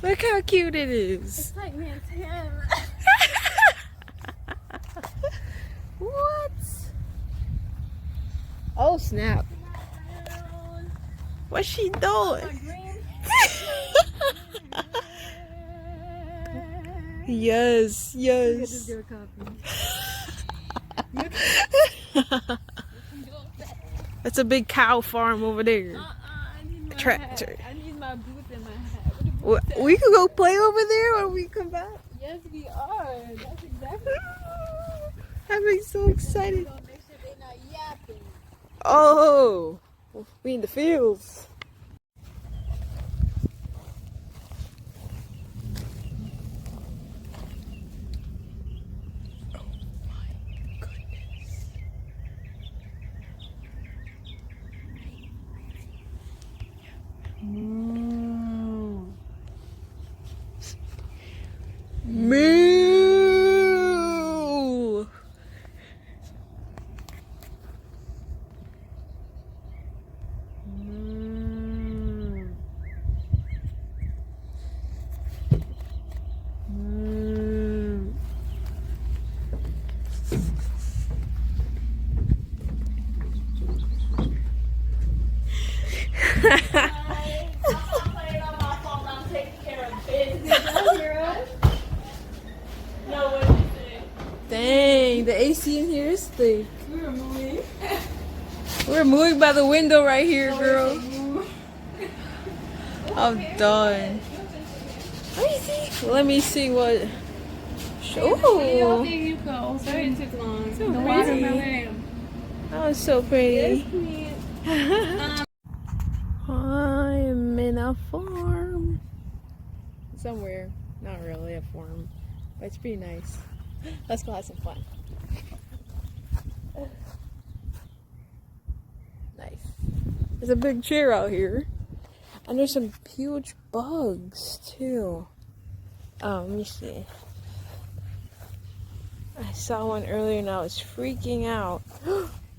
Look how cute it It's is. like me and Tim. What? Oh snap. What's she doing? Yes, yes. Give a copy. That's a big cow farm over there. I need my Tractor. hat. I need my boots and my hat. Where the boots We at? could go play over there when we come back. Yes, we are. That's exactly. I'm so excited. We're gonna make sure they're not yapping. Oh, we in the fields. Oh my goodness. Moo. Dang, the AC in here is thick. We're moving. We're moving by the window right here, girl. I'm done. Let me see what. Oh, You go. Sorry it took long. So the pretty. watermelon. that was so pretty. Yes, I'm in a farm. Somewhere. Not really a farm, but it's pretty nice. Let's go have some fun. Nice. There's a big chair out here. And there's some huge bugs too. Oh, let me see. I saw one earlier and I was freaking out.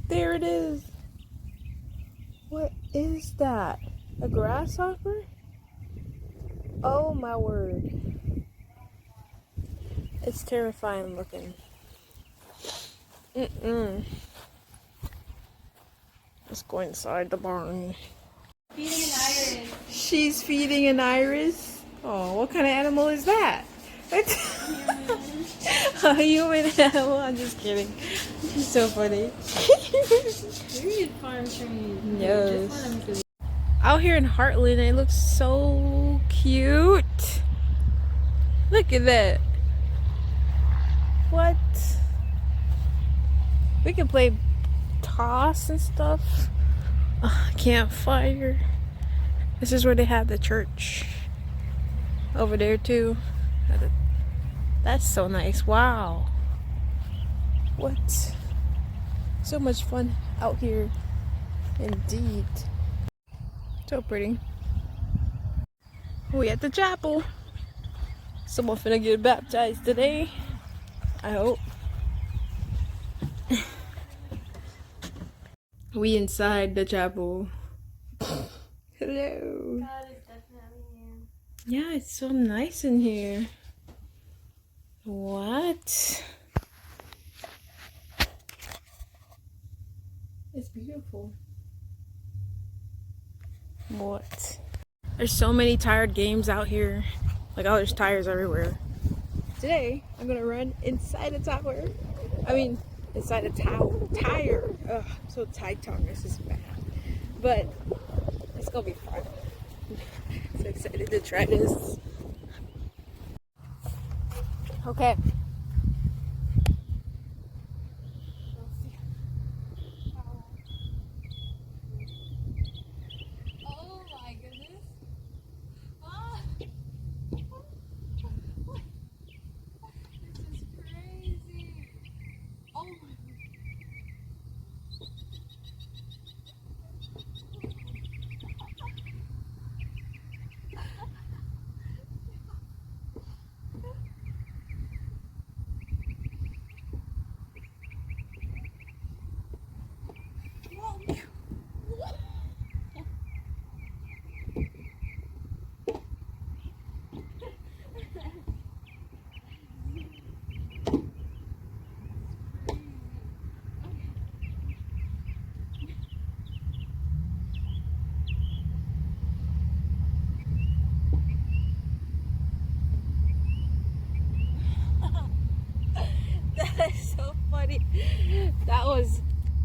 There it is. What is that? A grasshopper? Oh my word. It's terrifying looking. Let's go inside the barn. feeding an iris. She's feeding an iris. Oh, what kind of animal is that? A human animal? I'm just kidding. She's so funny. We need farm train. Yes. Out here in Heartland, it looks so cute. Look at that. What? We can play toss and stuff. Campfire. This is where they have the church. Over there too. That's so nice. Wow. What? So much fun out here. Indeed. So pretty. We at the chapel. Someone finna get baptized today. I hope. We inside the chapel. Hello. God is definitely here. Yeah, it's so nice in here. What? It's beautiful. What? There's so many tired games out here. Like, oh, there's tires everywhere. Today, I'm gonna run inside a tower. I mean, inside a tire. Ugh, I'm so tight-tongued. This is bad. But it's gonna be fun. So excited to try this. Okay. Oh my goodness. Ah. This is crazy. Oh my god.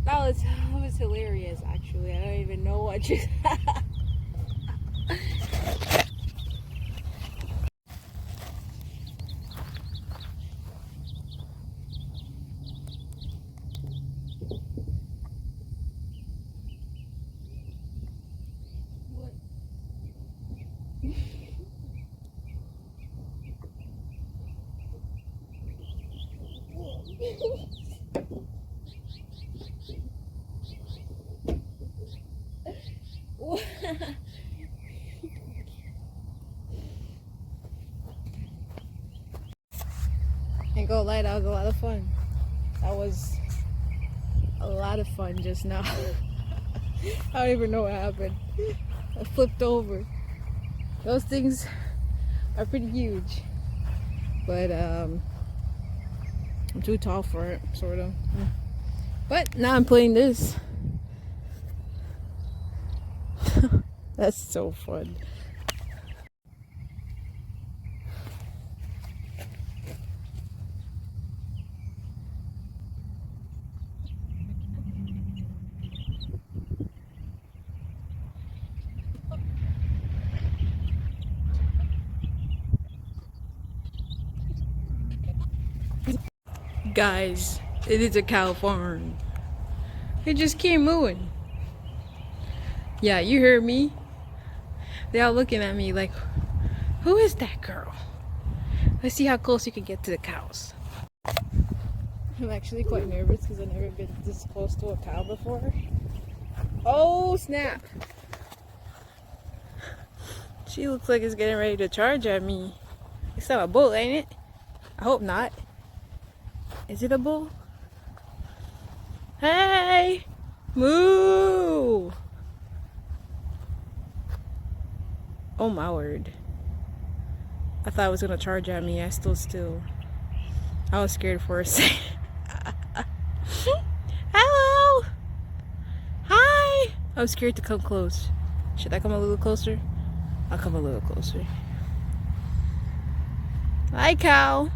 that was hilarious. Actually, I don't even know what you. Ain't gonna lie, that was a lot of fun. That was a lot of fun just now. I don't even know what happened. I flipped over. Those things are pretty huge, but I'm too tall for it, sort of. But now I'm playing this. That's so fun. Guys, it is a cow farm. It just keep moving. Yeah, you heard me. They all looking at me like, who is that girl? Let's see how close you can get to the cows. I'm actually quite nervous because I've never been this close to a cow before. Oh, snap. She looks like it's getting ready to charge at me. It's not a bull, ain't it? I hope not. Is it a bull? Hey! Moo! Oh my word. I thought it was gonna charge at me. I stood still. I was scared for a second. Hello! Hi! I was scared to come close. Should I come a little closer? I'll come a little closer. Hi, cow.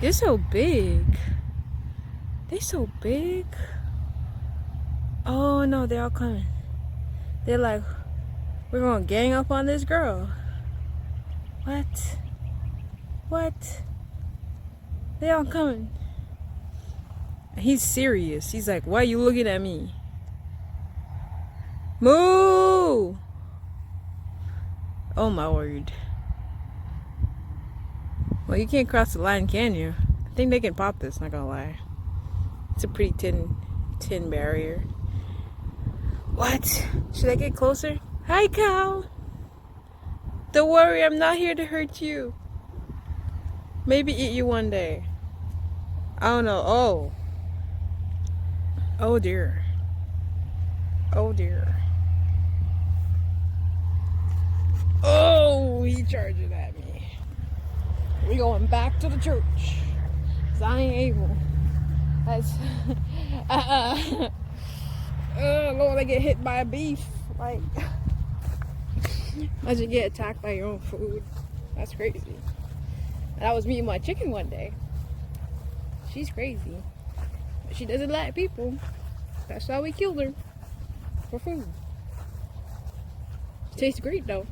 They're so big. They're so big. Oh no, they're all coming. They're like, we're gonna gang up on this girl. What? What? They all coming. He's serious. He's like, why are you looking at me? Moo! Oh my word. Well, you can't cross the line, can you? I think they can pop this, not gonna lie. It's a pretty thin barrier. What? Should I get closer? Hi, cow. Don't worry, I'm not here to hurt you. Maybe eat you one day. I don't know. Oh. Oh dear. Oh dear. Oh, he charging at me. We going back to the church. 'Cause I ain't able. That's Lord, I get hit by a beef. Like, imagine get attacked by your own food. That's crazy. And I was meeting my chicken one day. She's crazy. But she doesn't like people. That's why we killed her. For food. It tastes great though.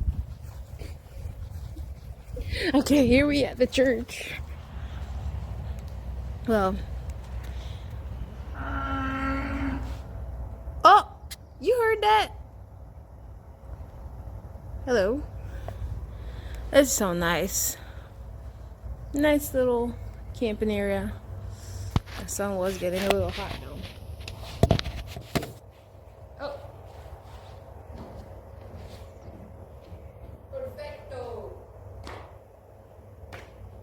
Okay, here we at the church. Well. Oh! You heard that? Hello. That's so nice. Nice little camping area. The sun was getting a little hot though. Oh. Perfecto.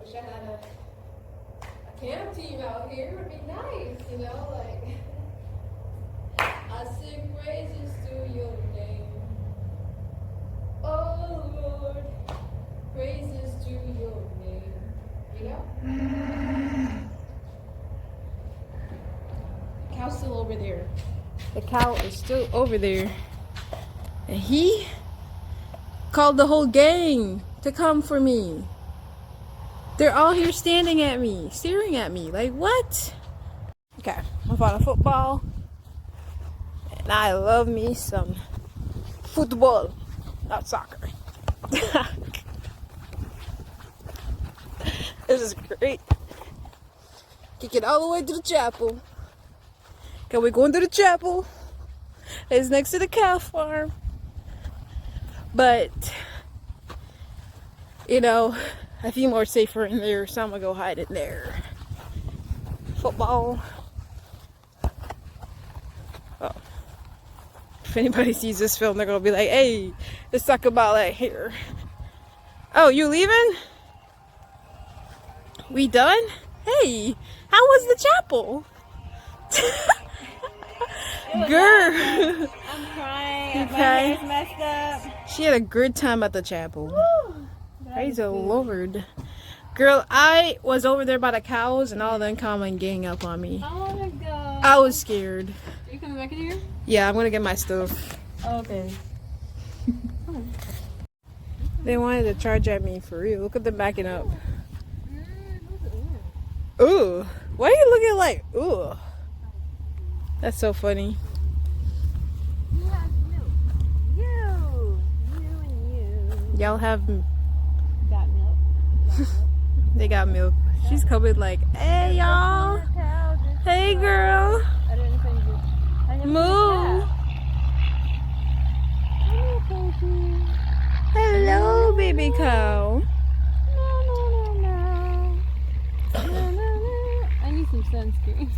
Wish I had a camp team out here. It would be nice, you know, like. I sing praises to your name. Oh Lord, praises to your name. You know? The cow's still over there. The cow is still over there. And he called the whole gang to come for me. They're all here standing at me, staring at me. Like, what? Okay, I found a football. And I love me some football, not soccer. This is great. Kick it all the way to the chapel. Okay, we're going to the chapel. It's next to the cow farm. But, you know, I feel more safer in there, so I'm gonna go hide in there. Football. Oh. If anybody sees this film, they're gonna be like, hey, let's talk about that here. Oh, you leaving? We done? Hey, how was the chapel? Girl. I'm crying. Okay. My hair's messed up. She had a good time at the chapel. Woo. Praise the Lord. Girl, I was over there by the cows and all them come and gang up on me. I wanna go. I was scared. Are you coming back in here? Yeah, I'm gonna get my stuff. Oh, okay. They wanted to charge at me for real. Look at them backing up. Ooh. Why are you looking like, ooh? That's so funny. You have milk. You and you. Y'all have, Got milk. they got milk. She's coming like, hey y'all. Hey girl. I don't know if I do. Moo. Hello, baby cow. I need some sunscreen.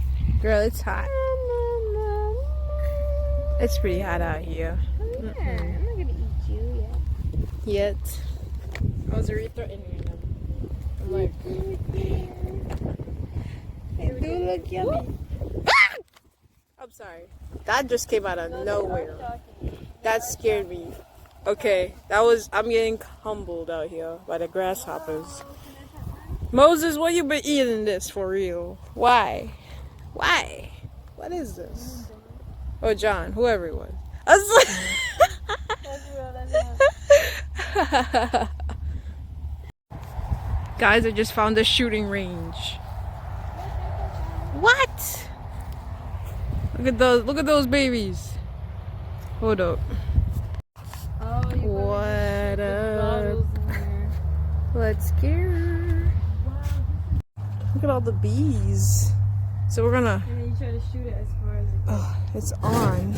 Girl, it's hot. It's pretty hot out here. Come here. I'm not gonna eat you yet. Yet. I was already threatening them. I'm like, they do look yummy. I'm sorry. That just came out of nowhere. That scared me. Okay, I'm getting humbled out here by the grasshoppers. Moses, what you been eating this for real? Why? Why? What is this? Oh, John, whoever it was. I was like... Guys, I just found a shooting range. What? Look at those babies. Hold up. Oh, you What up? bottles in there. Let's go. Look at all the bees. So we're gonna... And then you try to shoot it as far as it goes. Oh, it's on.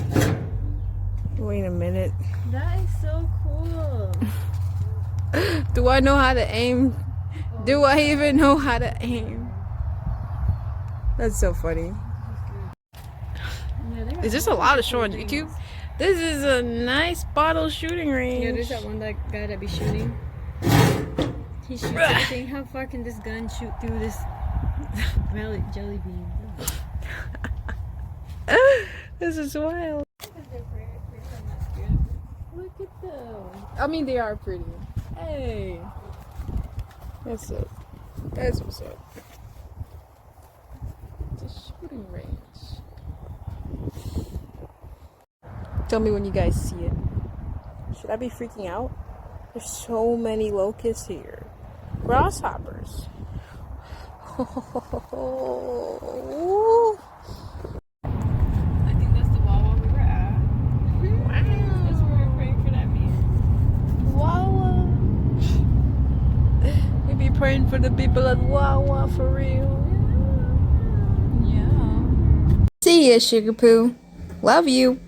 Wait a minute. That is so cool. Do I know how to aim? Do I even know how to aim? That's so funny. Yeah, Is this allowed to show on YouTube? This is a nice bottle shooting range. Yeah, there's that one guy that be shooting. He shoots everything. How far can this gun shoot through this jelly bean? This is wild. Look at those. I mean, they are pretty. Hey. That's it. That's what's up. It's a shooting range. Tell me when you guys see it. Should I be freaking out? There's so many locusts here. Grasshoppers. I think that's the Wawa we were at. Wow. That's where we were praying for that man. Wawa. We be praying for the people at Wawa for real. Yeah. See ya, Sugar Poo. Love you.